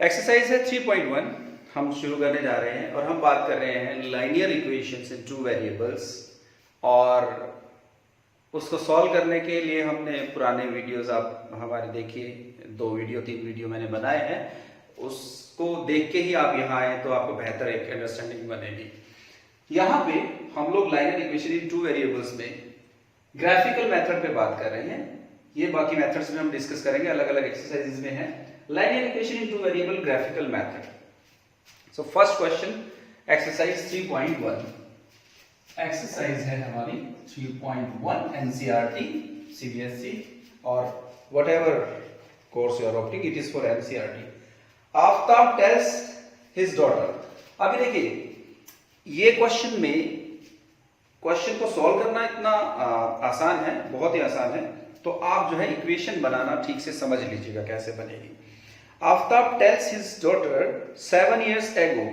Exercise है 3.1 हम शुरू करने जा रहे हैं और हम बात कर रहे हैं लाइनियर इक्वेशंस इन टू वेरिएबल्स। और उसको सॉल्व करने के लिए हमने पुराने वीडियोस आप हमारे देखिए, 3 वीडियो मैंने बनाए हैं। उसको देख के ही आप यहाँ आए तो आपको बेहतर एक अंडरस्टैंडिंग बनेगी। यहाँ पे हम लोग linear equation in two variables में ग्राफिकल मेथड पे बात कर रहे हैं। ये बाकी मेथड्स में हम डिस्कस करेंगे, अलग अलग एक्सरसाइजेज में है। Linear equation in two variable graphical method. So first question exercise 3.1 exercise है हमारी 3.1 एनसीईआरटी सीबीएसई और whatever course you are opting, it is for NCERT. Aftab tells his daughter. अभी देखिए ये क्वेश्चन को सॉल्व करना इतना आसान है, बहुत ही आसान है। तो आप जो है इक्वेशन बनाना ठीक से समझ लीजिएगा कैसे बनेगी। Aftab tells his daughter 7 years ago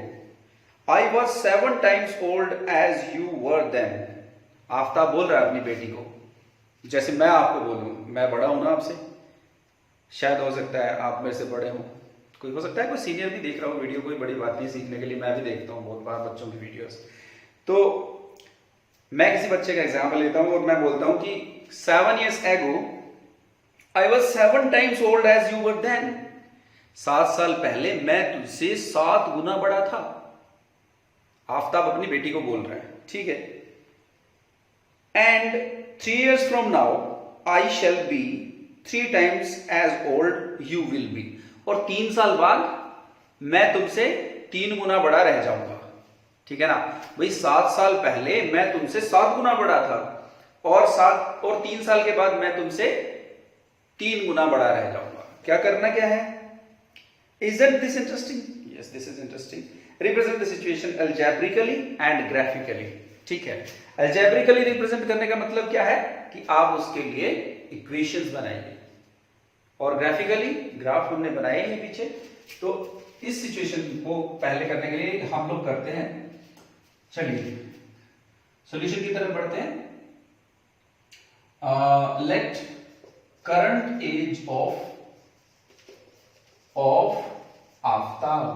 I was 7 times old as you were then। Aftab बोल रहा है अपनी बेटी को, जैसे मैं आपको बोलूं, मैं बड़ा हूं ना आपसे, शायद हो सकता है आप मेरे से बड़े हो, कोई हो सकता है कोई सीनियर भी देख रहा हो वीडियो, कोई बड़ी बात नहीं सीखने के लिए, मैं भी देखता हूँ बहुत बार बच्चों की वीडियोस। तो मैं किसी बच्चे का एग्जाम्पल लेता हूँ और मैं बोलता हूँ कि 7 years ago I was 7 times old as you were then। 7 साल पहले मैं तुझसे 7 गुना बड़ा था। आफ्ताब अपनी बेटी को बोल रहा है, ठीक है। And 3 years from now I shall be 3 times as old you will be। और 3 साल बाद मैं तुमसे 3 गुना बड़ा रह जाऊंगा, ठीक है ना भाई। 7 साल पहले मैं तुमसे 7 गुना बड़ा था और 3 साल के बाद मैं तुमसे 3 गुना बड़ा रह जाऊंगा। क्या करना क्या है? Isn't this interesting? Yes, this is interesting. Represent the situation algebraically and graphically। ठीक है, algebraically represent करने का मतलब क्या है कि आप उसके लिए इक्वेशंस बनाइए, और ग्राफिकली ग्राफ हमने बनाए हैं पीछे। तो इस सिचुएशन को पहले करने के लिए हम लोग करते हैं, चलिए सॉल्यूशन की तरफ बढ़ते हैं। Let current age of Aftab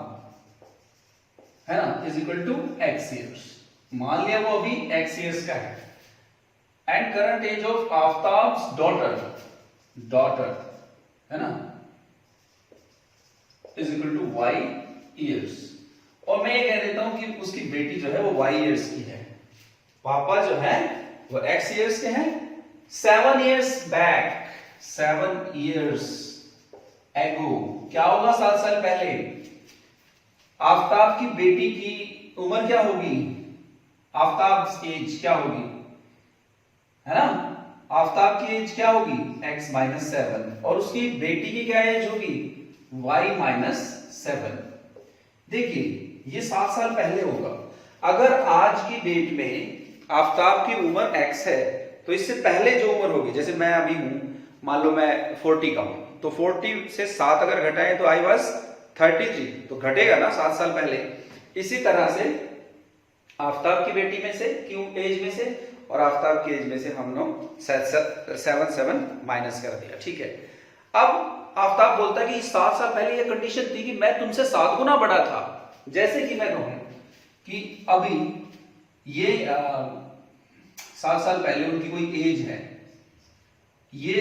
है ना is equal to x years। मान लिया वो अभी x years का है। And current age of Aftab's daughter है ना is equal to y years। और मैं ये कह देता हूं कि उसकी बेटी जो है वो y years की है, पापा जो है वो x years के हैं। 7 years back, 7 years ago क्या होगा? 7 साल पहले आफ्ताब की बेटी की उम्र क्या होगी? आफ्ताब एज क्या होगी, है ना? आफ्ताब की एज क्या होगी? x - 7 और उसकी बेटी की क्या एज होगी? y - 7। देखिए ये 7 साल पहले होगा। अगर आज की डेट में आफ्ताब की उम्र x है तो इससे पहले जो उम्र होगी, जैसे मैं अभी हूं, मान लो मैं 40 का हूं, तो 40 से 7 अगर घटाएं तो I was 33, तो घटेगा ना 7 साल पहले। इसी तरह से आफ्ताब की बेटी में से, क्यों एज में से, और आफ्ताब की एज में से हम लोग 7 माइनस कर दिया, ठीक है। अब आफ्ताब बोलता है कि 7 साल पहले ये कंडीशन थी कि मैं तुमसे 7 गुना बड़ा था। जैसे कि मैं कहूं कि अभी ये 7 साल पहले उनकी कोई एज है, ये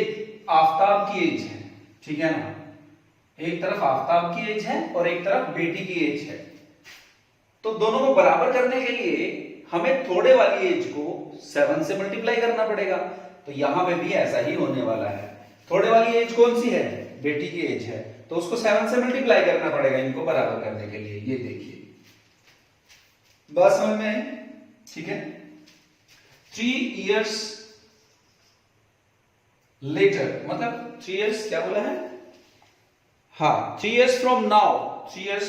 आफ्ताब की एज है, ठीक है ना। एक तरफ आफ्ताब की एज है और एक तरफ बेटी की एज है। तो दोनों को बराबर करने के लिए हमें थोड़े वाली एज को 7 से मल्टीप्लाई करना पड़ेगा। तो यहां पे भी ऐसा ही होने वाला है। थोड़े वाली एज कौन सी है? बेटी की एज है, तो उसको 7 से मल्टीप्लाई करना पड़ेगा इनको बराबर करने के लिए। ये देखिए बात समझ में, ठीक है। 3 years लेटर मतलब 3 years क्या बोला है? हाँ 3 years from now, 3 years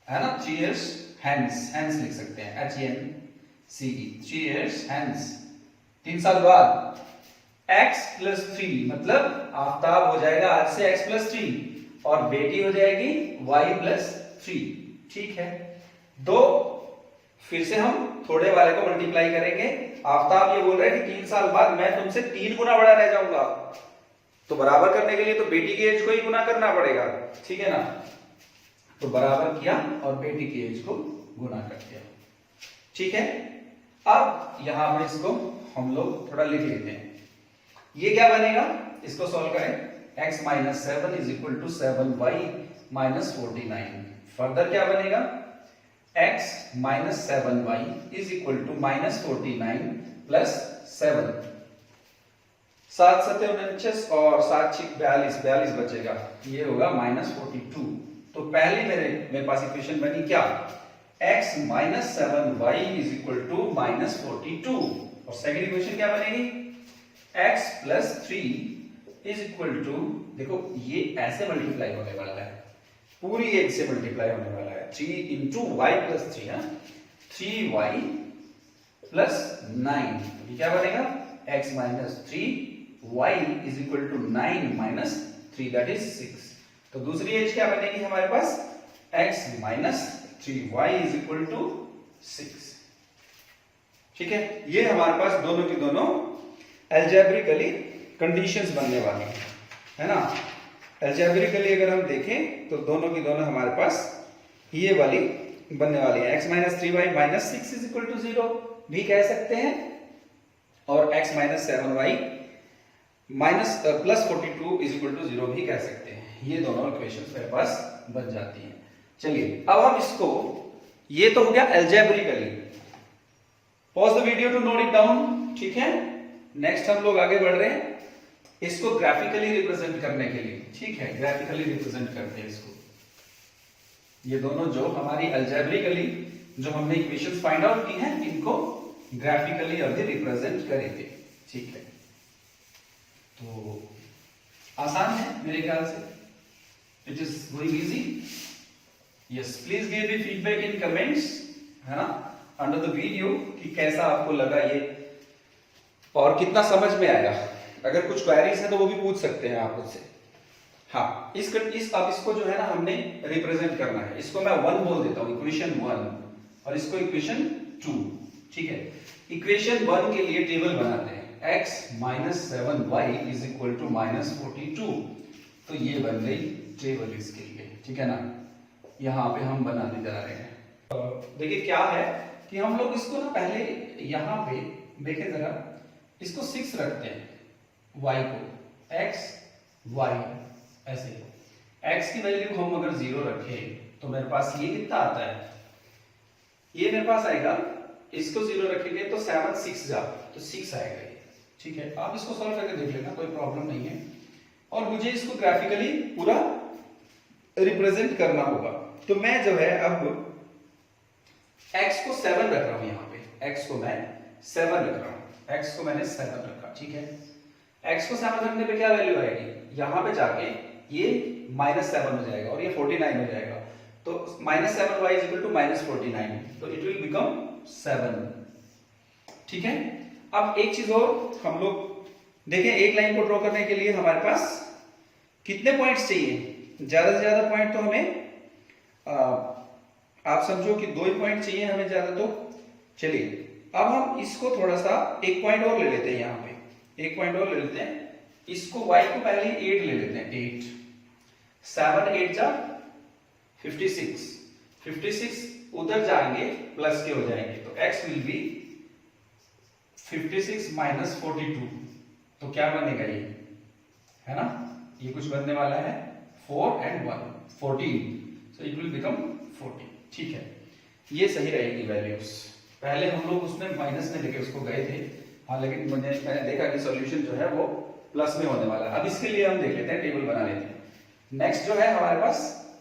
है ना, 3 years hence लिख सकते हैं, HENCE 3 years hence, 3 साल बाद x + 3 मतलब आफ्ताब हो जाएगा आज से x + 3 और बेटी हो जाएगी y + 3, ठीक है। दो फिर से हम थोड़े वाले को मल्टीप्लाई करेंगे। आफ्ताब ये बोल रहा है कि 3 साल बाद मैं तुमसे 3 गुना बड़ा रह जाऊंगा, तो बराबर करने के लिए तो बेटी की एज को ही गुना करना पड़ेगा, ठीक है ना। तो बराबर किया और बेटी की एज को गुना कर दिया। ठीक है, अब यहां पर इसको हम लोग थोड़ा लिख लेते हैं। ये क्या बनेगा, इसको सॉल्व करें। x minus 7 is equal to 7y minus 49। Further क्या बनेगा, x minus 7y is equal to minus 49 plus 7। 7 सत्ते 49 और 7 छिक 42, 42 बचेगा, ये होगा माइनस 42। तो पहले मेरे पास इक्वेशन बनी क्या, x minus 7y is equal to minus 42। और सेकेंड इक्वेशन क्या बनेगी, x plus 3 is equal to, देखो ये ऐसे मल्टीप्लाई होने वाला है, पूरी एक से मल्टीप्लाई होने वाला है, 3 इंटू वाई प्लस 3 है, 3y प्लस 9। ये क्या बनेगा, x minus 3y is equal to 9 minus 3 that is 6। तो दूसरी एज क्या बनेगी हमारे पास, x minus 3y is equal to 6। ठीक है, ये हमारे पास दोनों की दोनों एल्जेब्रिकली कंडीशंस बनने वाली है ना। एल्जेब्रिकली अगर हम देखें तो दोनों की दोनों हमारे पास ये वाली बनने वाली है। x minus 3y minus 6 is equal to 0 भी कह सकते हैं, और x minus 7y minus plus 42 is equal to 0 भी कह सकते हैं। ये दोनों इक्वेशंस मेरे पास बन जाती हैं। चलिए अब हम इसको, ये तो हो गया algebraically. Pause the video to note it down. ठीक है, नेक्स्ट हम लोग आगे बढ़ रहे हैं इसको ग्राफिकली रिप्रेजेंट करने के लिए। ठीक है, ग्राफिकली रिप्रेजेंट करते हैं इसको। ये दोनों जो हमारी एल्जेब्रिकली जो हमने इक्वेशंस फाइंड आउट की हैं, इनको ग्राफिकली अभी रिप्रेजेंट करेंगे। ठीक है, तो आसान है मेरे ख्याल से, it is going easy. Yes, please give me feedback in comments, है ना, अंडर द वीडियो, कि कैसा आपको लगा ये और कितना समझ में आया। अगर कुछ क्वेरीज है तो वो भी पूछ सकते हैं आप मुझसे। हाँ, अब इसको जो है ना हमने रिप्रेजेंट करना है। इसको मैं 1 बोल देता हूँ, इक्वेशन 1, और इसको इक्वेशन 2। ठीक है, इक्वेशन 1 के लिए टेबल बनाते हैं, x minus 7y is equal to minus 42। तो ये बन गई टेबल इसके लिए। ठीक है ना, यहाँ पे हम बनाने जा रहे हैं। देखिए क्या है कि हम लोग इसको ना पहले यहाँ पे देखें जरा, इसको 6 रखते हैं, y को x y ऐसे। x की वैल्यू हम अगर 0 रखें तो मेरे पास ये कितना आता है, ये मेरे पास आएगा, इसको 0 रखेंगे तो 7 6 जा तो 6 आएगा ये। ठीक है, आप इसको सॉल्व करके देख लेना, कोई प्रॉब्लम नहीं है। और मुझे इसको ग्राफिकली पूरा रिप्रेजेंट करना होगा। तो मैं जो है अब x को 7 रख रहा हूं, यहाँ पे x को मैं 7 रख रहा हूं, x को मैंने 7 रखा। ठीक है, x को 7 रखने पे क्या वैल्यू आएगी, यहाँ पे जाके ये माइनस 7 हो जाएगा और ये 49 हो जाएगा। तो minus 7y is equal to minus 49, तो इट विल बिकम 7। ठीक है, अब एक चीज और हम लोग देखें, एक लाइन को ड्रॉ करने के लिए हमारे पास कितने पॉइंट्स चाहिए, ज्यादा से ज्यादा पॉइंट तो हमें आप समझो कि 2 ही पॉइंट चाहिए हमें ज्यादा। तो चलिए अब हम इसको थोड़ा सा एक पॉइंट और ले लेते हैं, यहाँ पे एक पॉइंट और ले लेते हैं। इसको y को पहले 8 ले लेते हैं, 8 7 8 जा 56, 56 उधर जाएंगे प्लस के हो जाएंगे, तो x विल बी 56 माइनस 42। तो क्या बनेगा ये, है ना, ये कुछ बनने वाला है 4 and 1 14, so it will become 14। ठीक है, ये सही रहेगी वैल्यूज। पहले हम लोग उसमें माइनस में लेके उसको गए थे, हाँ, लेकिन मैंने देखा कि सॉल्यूशन जो है वो प्लस में होने वाला है। अब इसके लिए हम देख लेते हैं, टेबल बना लेते हैं। नेक्स्ट जो है हमारे पास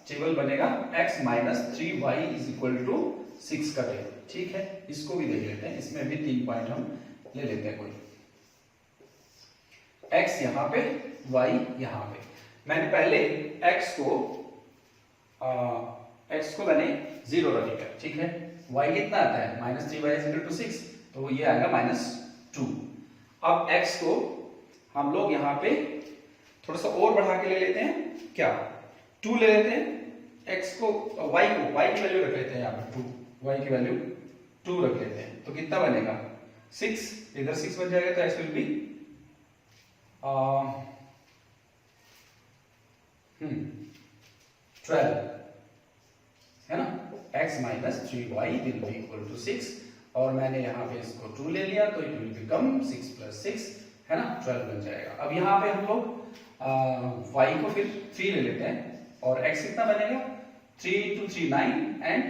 टेबल बनेगा x minus 3y is equal to 6 का टेबल। ठीक है, इसको भी देख लेते हैं, इसमें भी 3 पॉइंट हम ले लेते हैं। कोई x यहाँ पे, y यहाँ पे। मैंने पहले x को मैंने 0 रख लिया। ठीक है, y कितना आता है, minus 3y is equal to 6, तो ये आएगा माइनस 2। अब x को हम लोग यहाँ पे थोड़ा सा और बढ़ा के ले लेते हैं, क्या 2 ले लेते हैं। x को y की वैल्यू रख लेते हैं यहाँ पे 2, y की वैल्यू 2 रख लेते हैं, तो कितना बनेगा 6, इधर 6 बन जाएगा, तो x विल बी 12। है ना, x minus 3y will be equal to 6, और मैंने यहाँ पे इसको 2 ले लिया तो इट विल बिकम 6 प्लस 6, है ना, 12 बन जाएगा। अब यहाँ पे हम लोग y को फिर 3 ले लेते हैं, और x कितना बनेगा, 3 into 3 9, and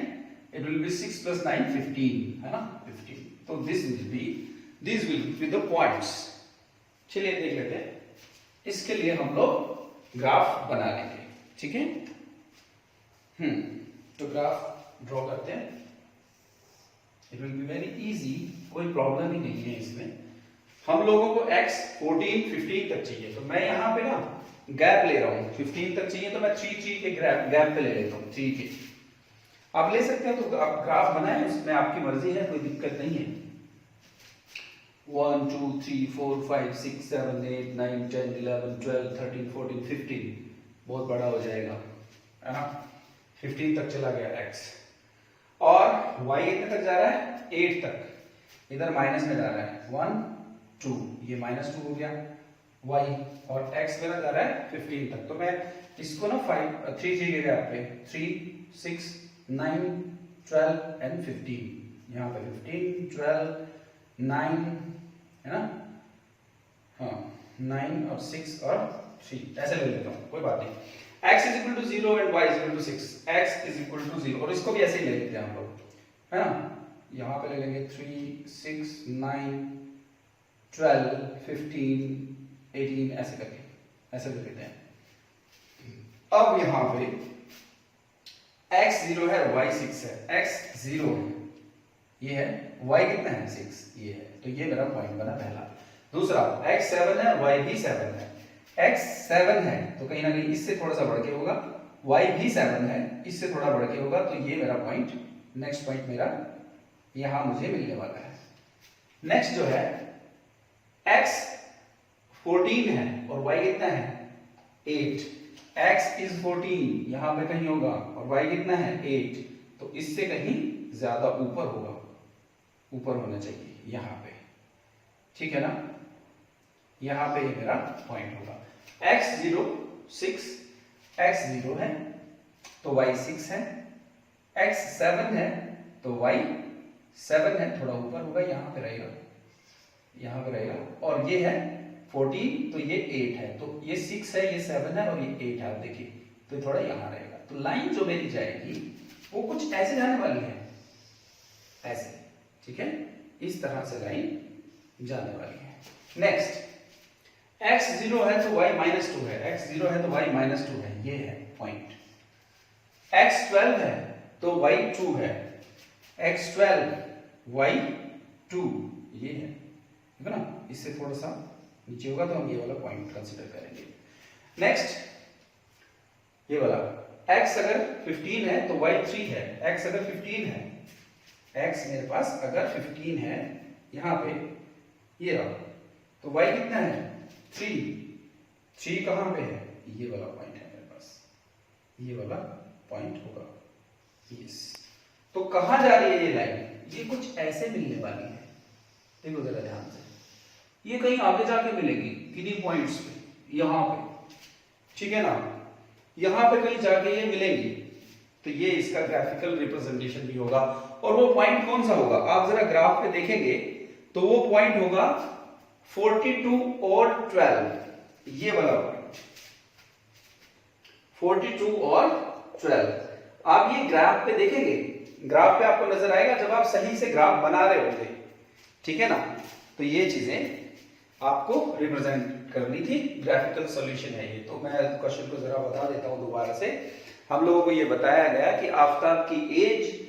it will be 6 plus 9 15, है ना, 15। तो these will be the points। चलिए देख लेते हैं, इसके लिए हम लोग ग्राफ बना लेंगे, ठीक है। तो ग्राफ ड्रॉ करते हैं, it will be very easy, कोई प्रॉब्लम ही नहीं है इसमें। हम लोगों को x 14 15 तक चाहिए, तो मैं यहाँ पे ना गैप ले रहा हूँ, 15 तक चाहिए तो मैं 3 3 के गैप पे ले लेता हूँ, 3 के। आप ले सकते हैं, तो आप ग्राफ बनाएं, उसमें आपकी मर्जी है, कोई दिक्कत नहीं है। 1 2 3 4 5 6 7 8 9 10 11 12 13 14 15, बहुत बड़ा हो जाएगा, है ना, 15 तक चला गया x, और y कितने तक जा रहा है, 8 तक, इधर माइनस में जा रहा है, 1 2, ये -2 हो गया y, और x मेरा जा रहा है 15 तक। तो मैं इसको ना 3 3 के गैप पे 3 6 9 12 एंड 15, यहाँ पे 15 12 9, है ना, हाँ 9 और 6 और 3 ऐसे ले लेता हूँ, कोई बात नहीं। x is equal to 0 and y is equal to 6, x is equal to 0, और इसको भी ऐसे ही ले लेते हैं हम लोग, है ना, यहाँ पे ले लेंगे 3 6 9 12 15 18 ऐसे करके, ऐसे ले लेते हैं। अब यहाँ पे x 0 है, y 6 है, x 0 है, ये है, y कितना है 6, ये है, तो ये मेरा पॉइंट बना पहला। दूसरा x 7 है, y भी 7 है, x 7 है तो कहीं ना कहीं इससे थोड़ा सा बढ़ के होगा, y भी 7 है, इससे थोड़ा बढ़ के होगा, तो ये मेरा पॉइंट, नेक्स्ट पॉइंट मेरा यहां मुझे मिलने वाला है। नेक्स्ट जो है x 14 है और y कितना है 8, x इज 14 यहां पे कहीं होगा, और y कितना है 8, तो इससे कहीं ज्यादा ऊपर होगा, ऊपर होना चाहिए यहां पे, ठीक है ना, यहां पे ये मेरा पॉइंट होगा। x 0 6, x 0 है तो y 6 है, x 7 है तो y 7 है, थोड़ा ऊपर होगा, यहां पे रहेगा, यहां पे रहेगा, और ये है 14 तो ये 8 है, तो ये 6 है, ये 7 है और ये 8 है, आप देखिए, तो थोड़ा यहां रहेगा। तो लाइन जो मेरी जाएगी वो कुछ ऐसे जाने वाली है, ऐसे, ठीक है, इस तरह से लाइन जाने वाली है। नेक्स्ट x 0 है तो y -2 है, x 0 है तो y -2 है, ये है पॉइंट। x 12 है तो y 2 है, x 12 y 2, ये है, ठीक है ना, इससे थोड़ा सा नीचे होगा तो हम ये वाला पॉइंट कंसीडर करेंगे। नेक्स्ट ये वाला x अगर 15 है तो y 3 है, x अगर 15 है, x मेरे पास अगर 15 है यहां पे, ये रहा, तो y कितना है 3 कहां पे है, ये वाला पॉइंट है मेरे पास, ये वाला पॉइंट होगा, यस। तो कहां जा रही है ये लाइन, ये कुछ ऐसे मिलने वाली है, देखो जरा ध्यान से, ये कहीं आगे जाके मिलेगी किन्हीं पॉइंट्स पे, यहां पे, ठीक है ना, यहां पे कहीं जाके ये मिलेंगी, तो ये इसका ग्राफिकल रिप्रेजेंटेशन भी होगा। और वो पॉइंट कौन सा होगा, आप जरा ग्राफ पे देखेंगे तो वो पॉइंट होगा 42 और 12, ये वाला पॉइंट 42 और 12। आप ये ग्राफ पे देखेंगे, ग्राफ पे आपको नजर आएगा जब आप सही से ग्राफ बना रहे होंगे, ठीक है ना, तो ये चीजें आपको रिप्रेजेंट करनी थी, ग्राफिकल सॉल्यूशन है ये। तो मैं क्वेश्चन को जरा बता देता हूं दोबारा से। हम लोगों को ये बताया गया कि आफताब की एज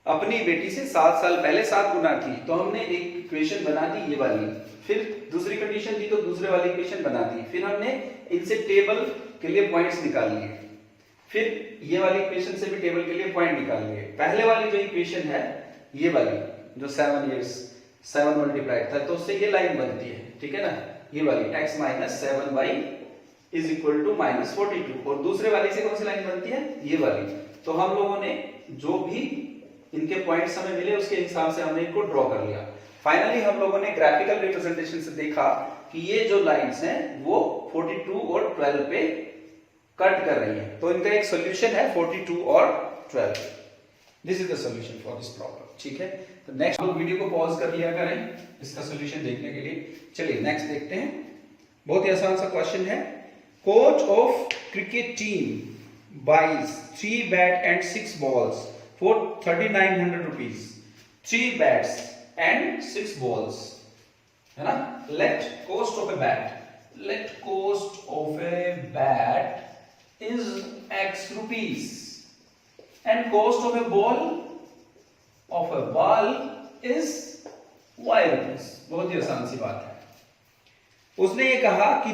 अपनी बेटी से 7 साल पहले 7 गुना थी, तो हमने एक इक्वेशन बना दी ये वाली, फिर दूसरी कंडीशन दी तो दूसरे वाली इक्वेशन बना दी, फिर हमने इनसे टेबल के लिए पॉइंट्स निकाल लिए, फिर ये वाली इक्वेशन से भी टेबल के लिए पॉइंट निकाल लिए। पहले वाली जो इक्वेशन है ये वाली जो 7 मल्टीप्लाइड था, तो उससे ये लाइन बनती है, ठीक है ना, ये वाली x minus 7y is equal to -42, और दूसरे वाली से कौन सी लाइन बनती है, ये वाली। तो हम लोगों ने जो भी इनके पॉइंट्स हमें मिले उसके हिसाब से हमने इनको ड्रॉ कर लिया। फाइनली हम लोगों ने ग्राफिकल रिप्रेजेंटेशन से देखा कि ये जो लाइंस हैं वो 42 और 12 पे कट कर रही है, तो इनका एक सॉल्यूशन है 42 और 12. This is the solution for this problem. ठीक है, तो नेक्स्ट वीडियो को पॉज कर लिया करें इसका सोल्यूशन देखने के लिए. चलिए नेक्स्ट देखते हैं. बहुत ही आसान सा क्वेश्चन है. Coach of cricket team buys 3 bat and 6 balls for 3900 rupees. 3 bats and 6 balls, है ना. Let cost of a bat is x rupees and cost of a ball is y rupees. बहुत ही आसान सी बात है. उसने ये कहा कि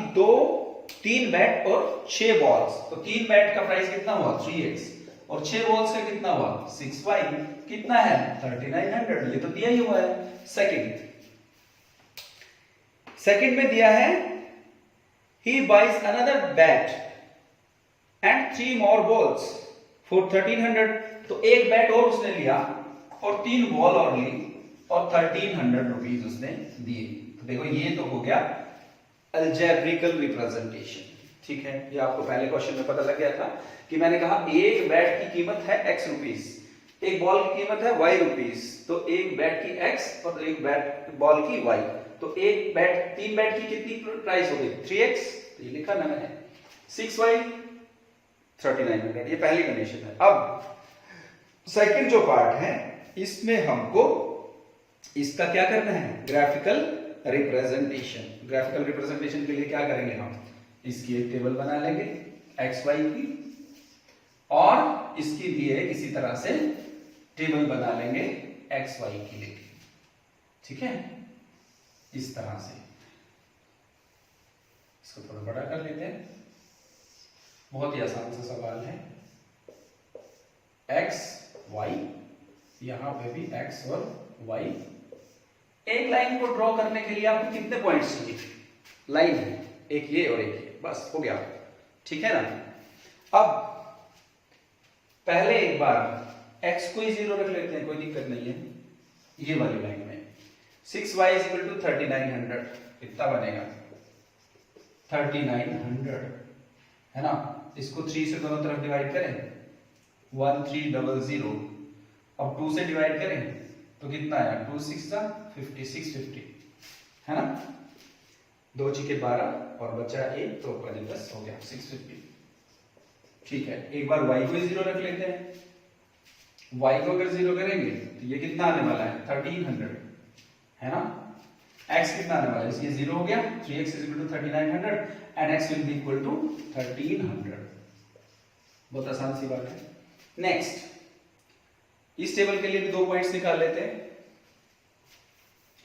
3 बैट और 6 बॉल्स. तो 3 बैट का प्राइस कितना हुआ 3x और 6 बॉल्स का कितना हुआ 6y. कितना है 3900. ये तो दिया ही हुआ है. सेकंड में दिया है he buys another bat and 3 more balls for 1300. तो एक बैट और उसने लिया और 3 बॉल और ली और 1300 रुपीज उसने दिए. तो देखो ये तो हो गया अलजेब्रिकल रिप्रेजेंटेशन. ठीक है, ये आपको पहले क्वेश्चन में पता लग गया था कि मैंने कहा एक बैट की कीमत है x रुपीस, एक बॉल की कीमत है y रुपीस. तो एक बैट की x और एक बैट बॉल की y. तो एक बैट 3 बैट की कितनी प्राइस हो गई 3x. तो ये लिखा ना मैंने. 6y 3900. ये पहली कंडीशन है. अब सेकंड जो पार्ट है इसमें हमको इसका क्या करना है ग्राफिकल रिप्रेजेंटेशन. ग्राफिकल रिप्रेजेंटेशन के लिए क्या करेंगे हम इसकी एक टेबल बना लेंगे एक्स वाई की और इसकी लिए किसी तरह से टेबल बना लेंगे एक्स वाई की लेके. ठीक है, इस तरह से. इसको थोड़ा बड़ा कर लेते हैं. बहुत ही आसान सा सवाल है. x y, यहां पे भी x और y. एक लाइन को ड्रॉ करने के लिए आपको कितने पॉइंट्स चाहिए. लाइन है एक ये और एक ये, बस हो गया. ठीक है ना. अब पहले एक बार x को ही 0 रख लेते हैं, कोई दिक्कत नहीं है. ये वाली लाइन में 6y = 3900 कितना बनेगा 3900, है ना. इसको 3 से दोनों तरफ डिवाइड करें 1300. अब 2 से डिवाइड करें तो कितना आया 2 6 50 650, है ना. 2 × 12 और बचा 1 तो 10 हो गया 650. ठीक है, एक बार y को 0 रख लेते हैं. y को अगर 0 करेंगे तो ये कितना आने वाला है 1300, है ना. x कितना आने वाला है इसलिए 0 हो गया. 3x = 3900 and x will be equal to 1300. बहुत आसान सी बात है. नेक्स्ट, इस टेबल के लिए भी 2 पॉइंट्स निकाल लेते हैं.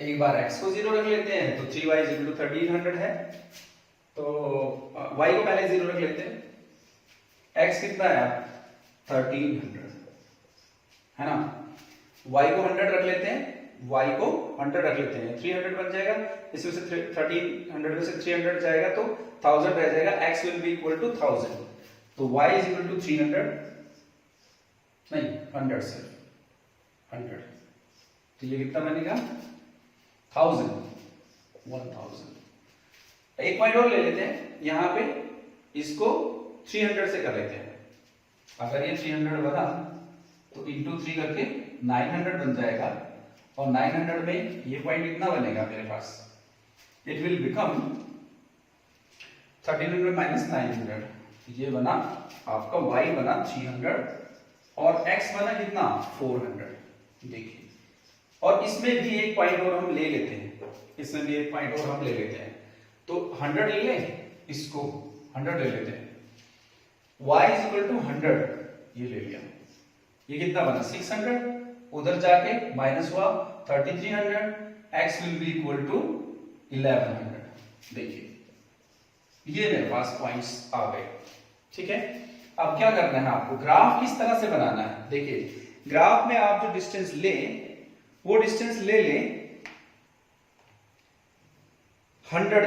एक बार x को 0 रख लेते हैं तो 3y = 1300 है. तो y को पहले 0 रख लेते हैं. x कितना आया 1300, है ना. y को 100 रख लेते हैं. y को 100 रख लेते हैं 300 बन जाएगा. इसमें से 1300 में से 300 जाएगा तो 1000 रह जाएगा. x will be equal to 1000. तो y = 300 नहीं 100 सिर्फ 100. तो ये कितना बनेगा 1000. एक पॉइंट और ले लेते हैं यहां पे. इसको 300 से कर लेते हैं. अगर ये 300 बना तो into 3 करके 900 बन जाएगा. और 900 में ये पॉइंट कितना बनेगा मेरे पास. It will become 1300 - 900. ये बना आपका y बना 300 और x बना कितना 400. देखिए, और इसमें भी एक पॉइंट और हम ले लेते हैं. इसमें भी एक पॉइंट और हम ले लेते हैं. तो 100 ले लें, इसको 100 ले लेते हैं. y = 100 ये ले लिया. ये कितना बना 600. उधर जाके माइनस हुआ 3300. x will be equal to 1100. देखिए ये मेरे पास पॉइंट्स आ गए. ठीक है, अब क्या करना है आपको ग्राफ किस तरह से बनाना है. देखिए ग्राफ में आप जो डिस्टेंस लें वो डिस्टेंस ले लें 100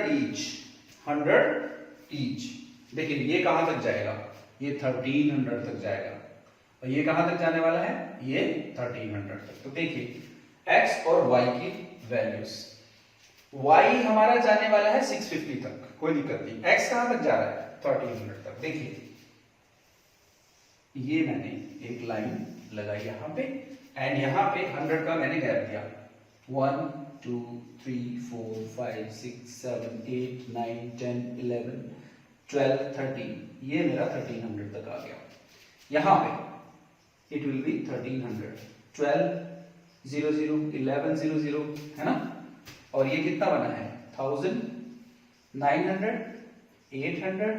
ईच. देखिए ये कहां तक जाएगा ये 1300 तक जाएगा. और ये कहां तक जाने वाला है ये 1300 तक. तो देखिए x और y की वैल्यूज. y हमारा जाने वाला है 650 तक, कोई दिक्कत नहीं. x कहां तक जा रहा है 1300 तक. देखिए ये मैंने एक लाइन लगाई यहाँ पे एंड यहाँ पे 100 का मैंने गैप दिया 1 2 3 4 5 6 7 8 9 10 11 12 13 ये मेरा 1300 तक आ गया। यहाँ पे इट विल बी 1300 12 0 0 11 0 0 है ना। और ये कितना बना है 1000 900 800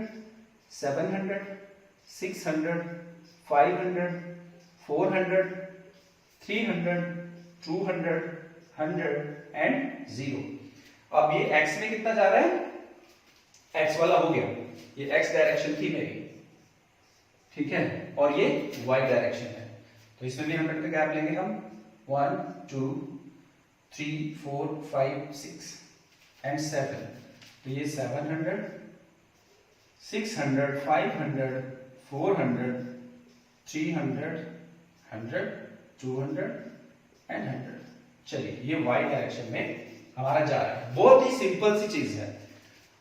700 600 500 400 300 200 100 एंड 0। अब ये x में कितना जा रहा है x वाला हो गया, ये x डायरेक्शन थी मेरी, ठीक है, और ये y डायरेक्शन है, तो इसमें भी 100 का गैप लेंगे हम 1 2 3 4 5 6 एंड 7, तो ये 700 600 500 400 300 100 200 एंड 100। चलिए ये y डायरेक्शन में हमारा जा रहा है। बहुत ही सिंपल सी चीज है,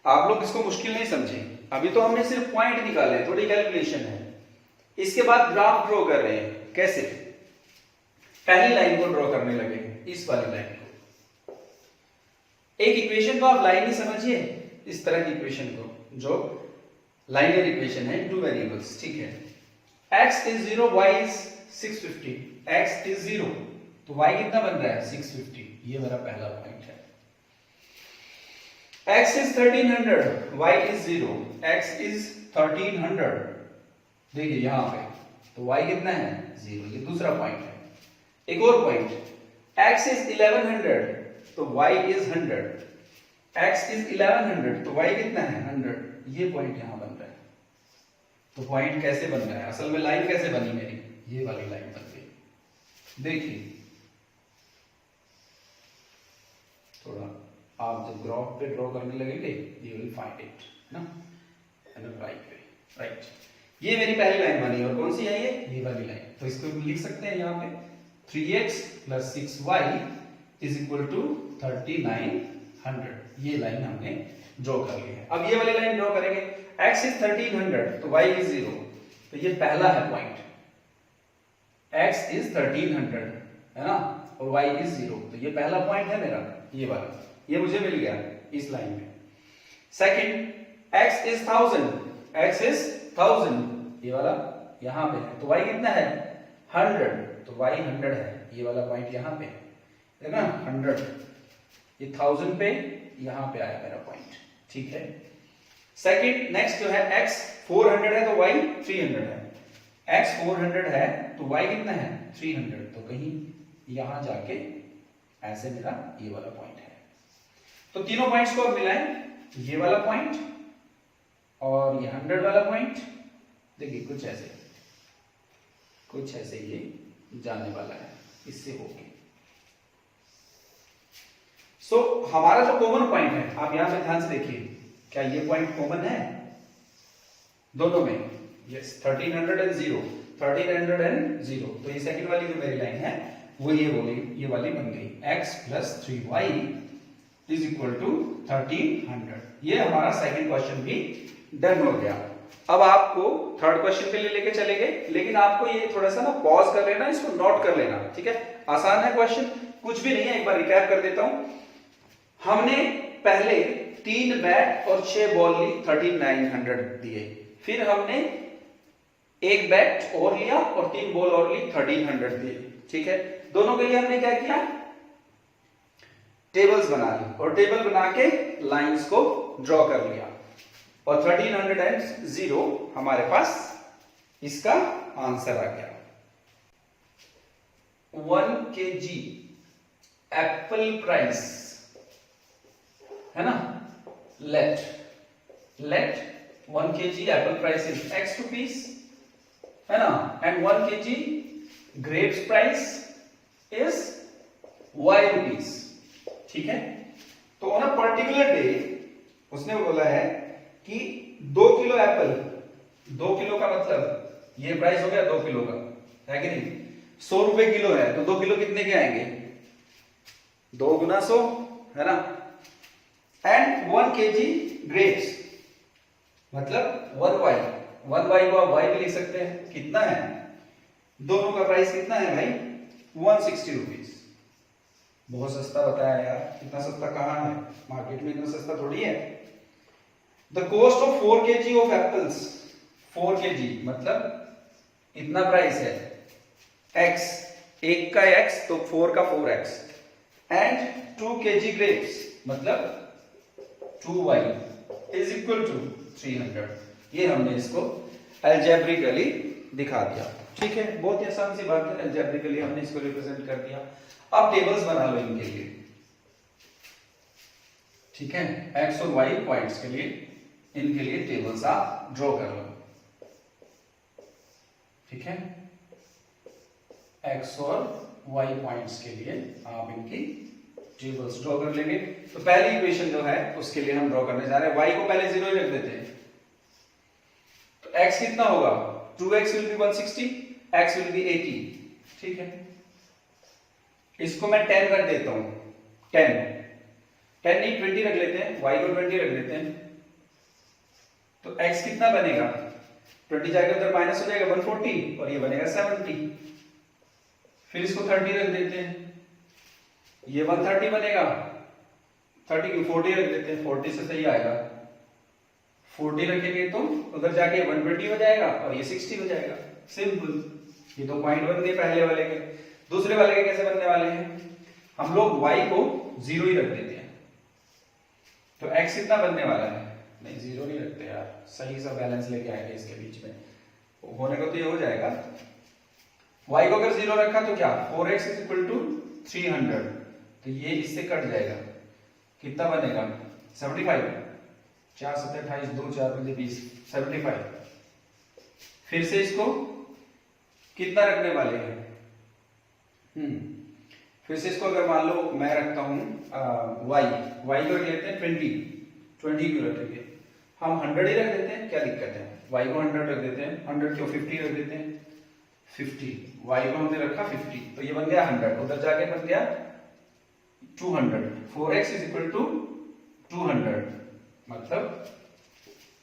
आप लोग इसको मुश्किल नहीं समझे। अभी तो हमने सिर्फ पॉइंट निकाले, थोड़ी कैलकुलेशन है। इसके बाद ग्राफ ड्रॉ कर रहे हैं। कैसे? पहली लाइन को ड्रॉ करने लगे, इस वाली लाइन को। एक इक्वेशन को आप लाइन ही समझिए, इस तरह की इक्वेशन को जो लाइनर इक्वेशन है, टू वेरिएबल्स, ठीक है। x is 0, y is 650, x is 0, तो y कितना बन रहा है 650, ये मेरा पहला पॉइंट है। x is 1300, y is 0, x is 1300, देखिए यहां पे, तो y कितना है 0, ये दूसरा पॉइंट है। एक और पॉइंट, x is 1100, तो y is 100, x is 1100, तो y कितना है 100, ये पॉइंट यहां बन रहा है। तो पॉइंट कैसे बन रहा है, असल में लाइन कैसे बनी मेरी, ये वाली लाइन बन गई। देखिए थोड़ा आप जब ग्राफ पे ड्रॉ करने लगेंगे यू विल फाइंड इट ना, एंड राइट वे, राइट। ये मेरी पहली लाइन बनी, और कौन सी है ये वाली लाइन। तो इसको लिख सकते हैं यहाँ पे 3x + 6y = 3900, ये लाइन हमने ड्रॉ कर ली है। अब ये वाली लाइन ड्रॉ करेंगे, x is 1300, तो y is 0, तो ये पहला है पॉइंट, x is 1300 है ना, और y is 0, तो ये पहला पॉइंट है मेरा, ये वाला, ये मुझे मिल गया इस लाइन में। Second, x is 1000, x is 1000, ये वाला यहां पे है, तो y कितना है 100, तो y 100 है, ये वाला पॉइंट यहां पे है ना 100, ये 1000 पे यहां पे आया मेरा पॉइंट, ठीक है। सेकंड, नेक्स्ट जो है x 400 है, तो y 300 है, x 400 है, तो y कितना है 300, तो कहीं यहां जाके ऐसे मेरा ये वाला पॉइंट है। तो तीनों पॉइंट्स को अब मिलाएं, ये वाला पॉइंट और ये 100 वाला पॉइंट, देखिए कुछ ऐसे ये जाने वाला है, इससे होके। सो हमारा जो कॉमन पॉइंट है, आप यहां पे ध्यान से देखिए, क्या ये पॉइंट कॉमन है दोनों में? यस, 1300 एंड 0, 1300 एंड 0, तो ये सेकंड वाली जो मेरी लाइन है वो ये वाली बन गई, x + 3y = 1300। ये हमारा सेकंड क्वेश्चन भी डन हो गया। अब आपको थर्ड क्वेश्चन के लिए लेके चलेंगे, लेकिन आपको ये थोड़ा सा ना पॉज कर लेना, इसको नोट कर लेना, ठीक है। आसान है क्वेश्चन, कुछ भी नहीं है, एक बार रिकैप कर देता हूं। हमने पहले 3 बैट और 6 बॉल ली, 3900 दिए, फिर हमने 1 बैट और लिया और 3 बॉल और ली, 1300 दिए, ठीक है। दोनों के लिए हमने क्या किया, टेबल्स बना ली, और टेबल बना के लाइंस को ड्रॉ कर लिया, और 1300 एंड 0 हमारे पास इसका आंसर आ गया। 1 kg एप्पल प्राइस है ना, let 1 kg apple price is x rupees है ना, and 1 kg grapes price is y rupees, ठीक है। तो ऑन अ पर्टिकुलर डे उसने बोला है कि 2 किलो एप्पल, 2 किलो का मतलब ये प्राइस हो गया 2 किलो का, है कि नहीं। 100 रुपए किलो है, तो 2 किलो कितने के आएंगे, 2 × 100 है ना, एंड 1 kg ग्रेप्स मतलब 1y को आप y भी लिख सकते हैं, कितना है दोनों का प्राइस कितना है भाई? 160 रुपीज। बहुत सस्ता बताया यार, इतना सस्ता कहाँ है मार्केट में, इतना सस्ता थोड़ी है। The cost of 4 kg of apples, 4 kg मतलब इतना प्राइस है, x, एक का x तो 4 का 4x, एंड 2 kg ग्रेप्स मतलब 2y इज इक्वल टू 300। ये हमने इसको अलजेब्रिकली दिखा दिया, ठीक है, बहुत ही आसान सी बात है, अलजेब्रिकली हमने इसको रिप्रेजेंट कर दिया। अब टेबल्स बना लो इनके लिए, ठीक है, x और y पॉइंट्स के लिए, इनके लिए टेबल्स आप ड्रॉ कर लो, ठीक है, x और y पॉइंट्स के लिए आप इनकी टेबल्स ड्रॉ कर लेंगे। तो पहली इक्वेशन जो है उसके लिए हम ड्रॉ करने जा रहे हैं, y को पहले 0 ही रख देते हैं, तो x कितना होगा? 2x will be 160, x will be 80, ठीक है। इसको मैं 10 रख देता हूं, 10 नहीं 20 रख लेते हैं, y को 20 रख देते हैं, तो x कितना बनेगा? 20 जाएगा उधर माइनस हो जाएगा 140 और ये बनेगा 70। फिर इसको 30 रख देते हैं, ये 130 बनेगा, 30 क्यों 40 रख देते हैं, 40 से सही आएगा, 40 रखेंगे तो उधर जाके 120 हो जाएगा और ये 60 हो जाएगा, सिंपल। ये तो पॉइंट बन गए पहले वाले के। दूसरे वाले के कैसे बनने वाले हैं? हम लोग y को 0 ही रख देते हैं, तो x कितना बनने वाला है? नहीं 0 नहीं रखते यार, सही सा बैलेंस लेके आएंगे इसके बीच में, होने को तो ये हो जाएगा। y को अगर 0 रखा तो क्या? 4x इज इक्वल टू 300, तो ये इससे कट जाएगा, कितना बनेगा? 75, 4 7 28 2 4 5 20, 75। फिर से इसको कितना रखने वाले हैं? फिर से इसको अगर मान लो मैं रखता हूं y को रख लेते हैं 20 क्यों रखेंगे, हम 100 ही रख देते हैं, क्या दिक्कत है, y को 100 रख देते हैं, 100 क्यों 50 रख देते हैं, 50, y को हमने रखा 50, तो ये बन गया 100, उधर जाके बन गया 200, 4x इज इक्वल टू 200, मतलब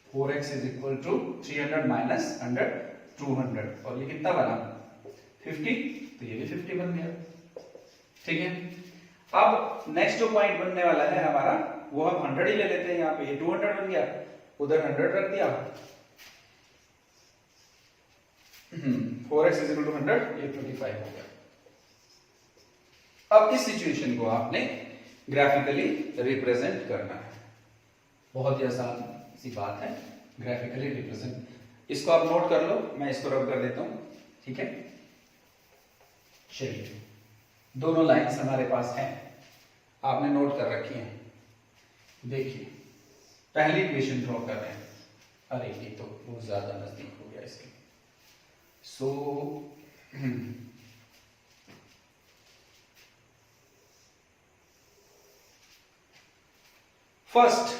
4x is equal to 300 minus 100 200, और ये कितना बना 50, तो ये भी 50 बन गया, ठीक है। अब नेक्स्ट जो पॉइंट बनने वाला है हमारा वो हम 100 ही ले लेते हैं, यहाँ पे ये 200 बन गया, उधर 100 रख दिया, 4x इज इक्वल टू 100, ये 25 हो गया। अब इस सिचुएशन को आपने ग्राफिकली रिप्रेजेंट करना है, बहुत ही आसान सी बात है, ग्राफिकली रिप्रेजेंट, इसको आप नोट कर लो, मैं इसको रब कर देता हूं, ठीक है। चलिए दोनों लाइंस हमारे पास हैं, आपने नोट कर रखी हैं, देखिए पहली इक्वेशन ड्रॉ कर रहे हैं, अरे ये तो बहुत ज्यादा नजदीक हो गया इसके, सो फर्स्ट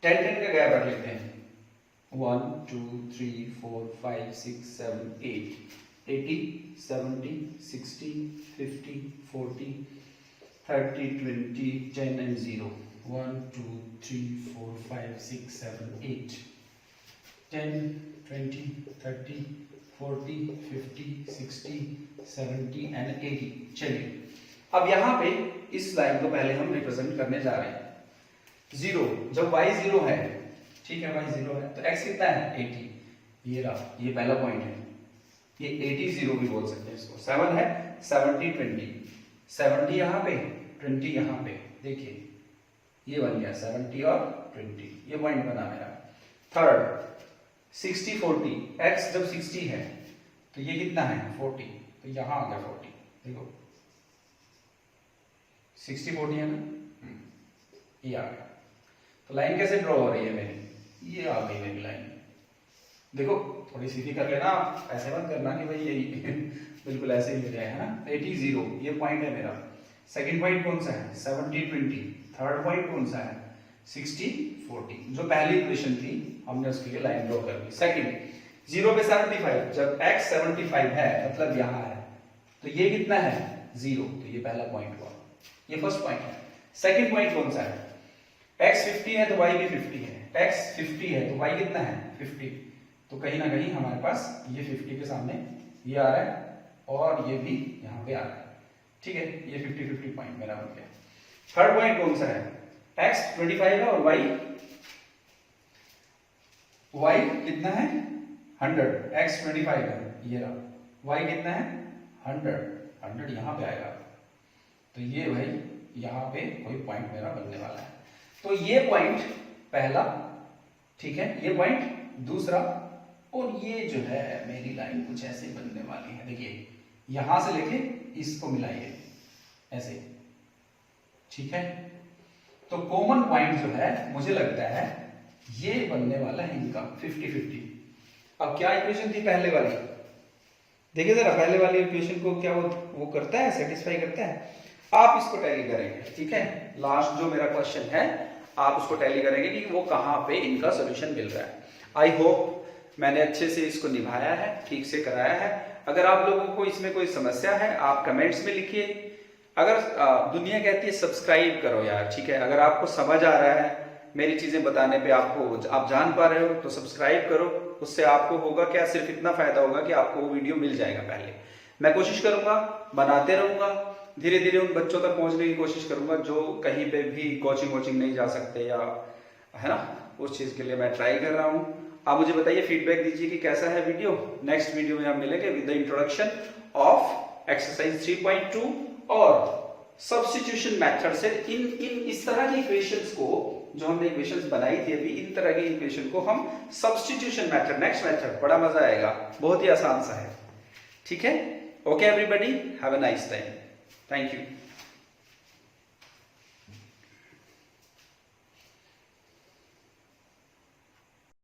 10 का गैप रख लेते हैं, 1 2 3 4 5 6 7 8, 80 70 60 50 40 30 20 10 and 0, 1 2 3 4 5 6 7 8, 10 20 30 40 50 60 70 and 80। चलिए अब यहां पे इस लाइन को पहले हम रिप्रेजेंट करने जा रहे हैं, 0, जब y 0 है, ठीक है, y 0 है तो x कितना है 80, ये रहा, ये पहला पॉइंट है, ये 80 0 भी बोल सकते हैं इसको, 7 है 70 20, 70 यहाँ पे 20 यहाँ पे, देखिए ये बन गया 70 और 20, ये पॉइंट बना मेरा। थर्ड 60 40, x जब 60 है तो ये कितना है 40, तो यहाँ आ गया 40, देखो 60 40 है ना, ये आ गया। तो लाइन कैसे ड्रॉ हो रही है मेरी, ये आ गई मेरी लाइन, देखो थोड़ी सीधी कर लेना, ऐसे मत करना कि भाई यही बिल्कुल ऐसे ही ले जाए, है ना। 80 0 ये पॉइंट है मेरा। सेकंड पॉइंट कौन सा है 70 20, थर्ड पॉइंट कौन सा है 60 40, जो पहली इक्वेशन थी हमने उसके लिए लाइन ड्रॉ कर दी। सेकंड 0 पे 75, जब x 75 है मतलब यहाँ है, तो ये कितना है 0, तो ये पहला पॉइंट हुआ, ये फर्स्ट पॉइंट है। सेकंड पॉइंट कौन सा है, x 50 है तो y भी 50 है, x 50 है तो y कितना है 50, तो कहीं ना कहीं हमारे पास ये 50 के सामने ये आ रहा है और ये भी यहाँ पे आ रहा है, ठीक है। ये 50-50 पॉइंट मेरा बन गया। थर्ड पॉइंट कौन सा है, x 25 है और y कितना है 100, x 25 है ये रहा, y कितना है 100 यहाँ पे आएगा, तो ये भाई यहाँ पे कोई पॉइंट मेरा बनने वाला है। तो ये पॉइंट पहला, ठीक है, ये पॉइंट दूसरा, और ये जो है मेरी लाइन कुछ ऐसे बनने वाली है। देखिए यहां से लेके इसको मिलाइए ऐसे, ठीक है। तो कॉमन पॉइंट जो है मुझे लगता है ये बनने वाला है इनका 50-50। अब क्या इक्वेशन थी पहले वाली, देखिए जरा पहले वाली इक्वेशन को क्या वो करता है, सेटिस्फाई करता है। आप इसको टैली करेंगे, ठीक है, लास्ट जो मेरा क्वेश्चन है आप उसको टैली करेंगे कि वो कहां पे इनका सोल्यूशन मिल रहा है। आई होप मैंने अच्छे से इसको निभाया है, ठीक से कराया है। अगर आप लोगों को इसमें कोई समस्या है आप कमेंट्स में लिखिए। अगर दुनिया कहती है सब्सक्राइब करो यार, ठीक है, अगर आपको समझ आ रहा है मेरी चीजें बताने पे, आपको आप जान पा रहे हो तो सब्सक्राइब करो। उससे आपको होगा क्या, सिर्फ इतना फायदा होगा कि आपको वो वीडियो मिल जाएगा। पहले मैं कोशिश करूंगा, बनाते रहूंगा, धीरे धीरे उन बच्चों तक पहुंचने की कोशिश करूंगा जो कहीं पे भी कोचिंग नहीं जा सकते, या है ना, उस चीज के लिए मैं ट्राई कर रहा हूँ। आप मुझे बताइए, फीडबैक दीजिए कि कैसा है वीडियो। नेक्स्ट वीडियो में हम मिलेंगे with the introduction of exercise 3.2 और सब्स्टिट्यूशन मेथड से इन इस तरह की इक्वेशंस को, जो हमने इक्वेशंस बनाई थी अभी, इन तरह की इक्वेशन को हम सब्स्टिट्यूशन मेथड, नेक्स्ट मेथड, बड़ा मजा आएगा, बहुत ही आसान सा है, ठीक है। Okay everybody, have a nice time, thank you.